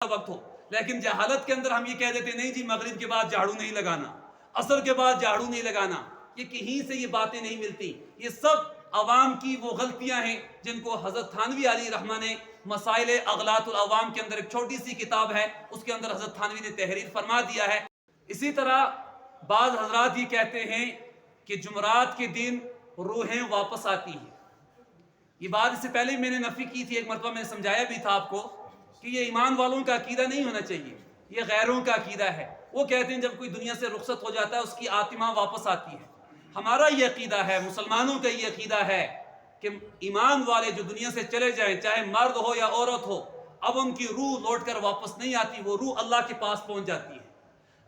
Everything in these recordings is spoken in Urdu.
وقت ہو، لیکن جہالت کے اندر ہم یہ کہہ دیتے نہیں جی مغرب کے بعد جھاڑو نہیں لگانا، عصر کے بعد جھاڑو نہیں لگانا، یہ کہیں سے یہ باتیں نہیں ملتی. یہ سب عوام کی وہ غلطیاں ہیں جن کو حضرت تھانوی علیہ رحمہ نے مسائل اغلاط العوام کے اندر ایک چھوٹی سی کتاب ہے، اس کے اندر حضرت تھانوی نے تحریر فرما دیا ہے. اسی طرح بعض حضرات یہ کہتے ہیں کہ جمعرات کے دن روحیں واپس آتی ہیں. یہ بات اس سے پہلے میں نے نفی کی تھی، ایک مرتبہ میں نے سمجھایا بھی تھا آپ کو کہ یہ ایمان والوں کا عقیدہ نہیں ہونا چاہیے، یہ غیروں کا عقیدہ ہے. وہ کہتے ہیں جب کوئی دنیا سے رخصت ہو جاتا ہے اس کی آتما واپس آتی ہے. ہمارا یہ عقیدہ ہے، مسلمانوں کا یہ عقیدہ ہے کہ ایمان والے جو دنیا سے چلے جائیں، چاہے مرد ہو یا عورت ہو، اب ان کی روح لوٹ کر واپس نہیں آتی، وہ روح اللہ کے پاس پہنچ جاتی ہے.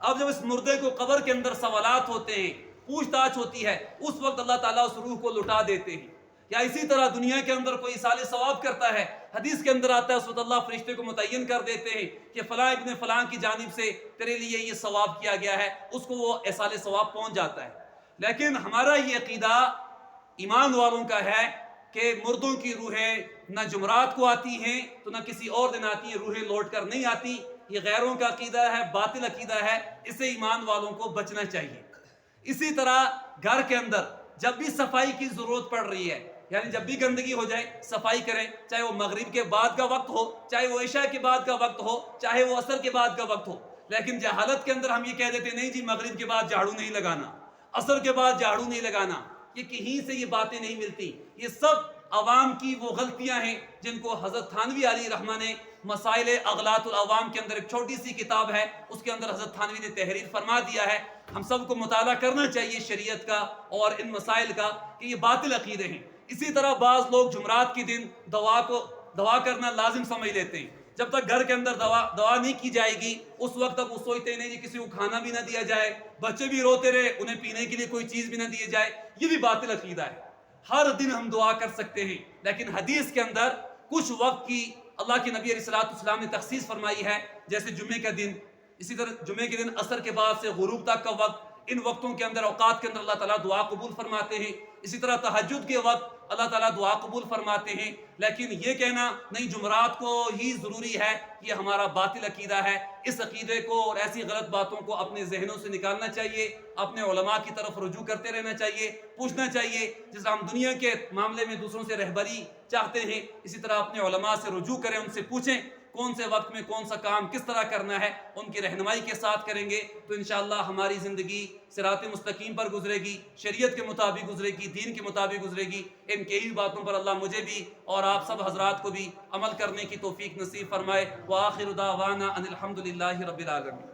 اب جب اس مردے کو قبر کے اندر سوالات ہوتے ہیں، پوچھ تاچھ ہوتی ہے، اس وقت اللہ تعالیٰ اس روح کو لٹا دیتے ہیں. یا اسی طرح دنیا کے اندر کوئی ایصال ثواب کرتا ہے، حدیث کے اندر آتا ہے اس وقت اللہ فرشتے کو متعین کر دیتے ہیں کہ فلاں ابن فلاں کی جانب سے تیرے لیے یہ ثواب کیا گیا ہے، اس کو وہ ایصال ثواب پہنچ جاتا ہے. لیکن ہمارا یہ عقیدہ ایمان والوں کا ہے کہ مردوں کی روحیں نہ جمعرات کو آتی ہیں تو نہ کسی اور دن آتی ہیں، روحیں لوٹ کر نہیں آتی. یہ غیروں کا عقیدہ ہے، باطل عقیدہ ہے، اس سے ایمان والوں کو بچنا چاہیے. اسی طرح گھر کے اندر جب بھی صفائی کی ضرورت پڑ رہی ہے، یعنی جب بھی گندگی ہو جائے صفائی کریں، چاہے وہ مغرب کے بعد کا وقت ہو، چاہے وہ عشاء کے بعد کا وقت ہو، چاہے وہ عصر کے بعد کا وقت ہو. لیکن جہالت کے اندر ہم یہ کہہ دیتے نہیں جی مغرب کے بعد جھاڑو نہیں لگانا، عصر کے بعد جھاڑو نہیں لگانا، یہ کہیں سے یہ باتیں نہیں ملتی. یہ سب عوام کی وہ غلطیاں ہیں جن کو حضرت تھانوی علیہ رحمہ نے مسائل اغلاط العوام کے اندر ایک چھوٹی سی کتاب ہے، اس کے اندر حضرت تھانوی نے تحریر فرما دیا ہے. ہم سب کو مطالعہ کرنا چاہیے شریعت کا اور ان مسائل کا کہ یہ باطل عقیدے ہیں. اسی طرح بعض لوگ جمعرات کے دن دعا کرنا لازم سمجھ لیتے ہیں. جب تک گھر کے اندر دعا نہیں کی جائے گی اس وقت تک وہ سوچتے نہیں کہ کسی کو کھانا بھی نہ دیا جائے، بچے بھی روتے رہے، انہیں پینے کے لیے کوئی چیز بھی نہ دی جائے. یہ بھی باطل عقیدہ ہے. ہر دن ہم دعا کر سکتے ہیں، لیکن حدیث کے اندر کچھ وقت کی اللہ کے نبی علیہ السلام نے تخصیص فرمائی ہے، جیسے جمعے کا دن، اسی طرح جمعے کے دن عصر کے بعد سے غروب تک کا وقت، ان وقتوں کے اندر اوقات کے اندر اللہ تعالیٰ دعا قبول فرماتے ہیں. اسی طرح تہجد کے وقت اللہ تعالیٰ دعا قبول فرماتے ہیں. لیکن یہ کہنا نہیں جمعرات کو ہی ضروری ہے، یہ ہمارا باطل عقیدہ ہے. اس عقیدے کو اور ایسی غلط باتوں کو اپنے ذہنوں سے نکالنا چاہیے، اپنے علماء کی طرف رجوع کرتے رہنا چاہیے، پوچھنا چاہیے. جس طرح ہم دنیا کے معاملے میں دوسروں سے رہبری چاہتے ہیں، اسی طرح اپنے علماء سے رجوع کریں، ان سے پوچھیں کون سے وقت میں کون سا کام کس طرح کرنا ہے. ان کی رہنمائی کے ساتھ کریں گے تو انشاءاللہ ہماری زندگی صراط مستقیم پر گزرے گی، شریعت کے مطابق گزرے گی، دین کے مطابق گزرے گی. ان کے ہی باتوں پر اللہ مجھے بھی اور آپ سب حضرات کو بھی عمل کرنے کی توفیق نصیب فرمائے. وآخر دعوانا ان الحمدللہ رب العالمین.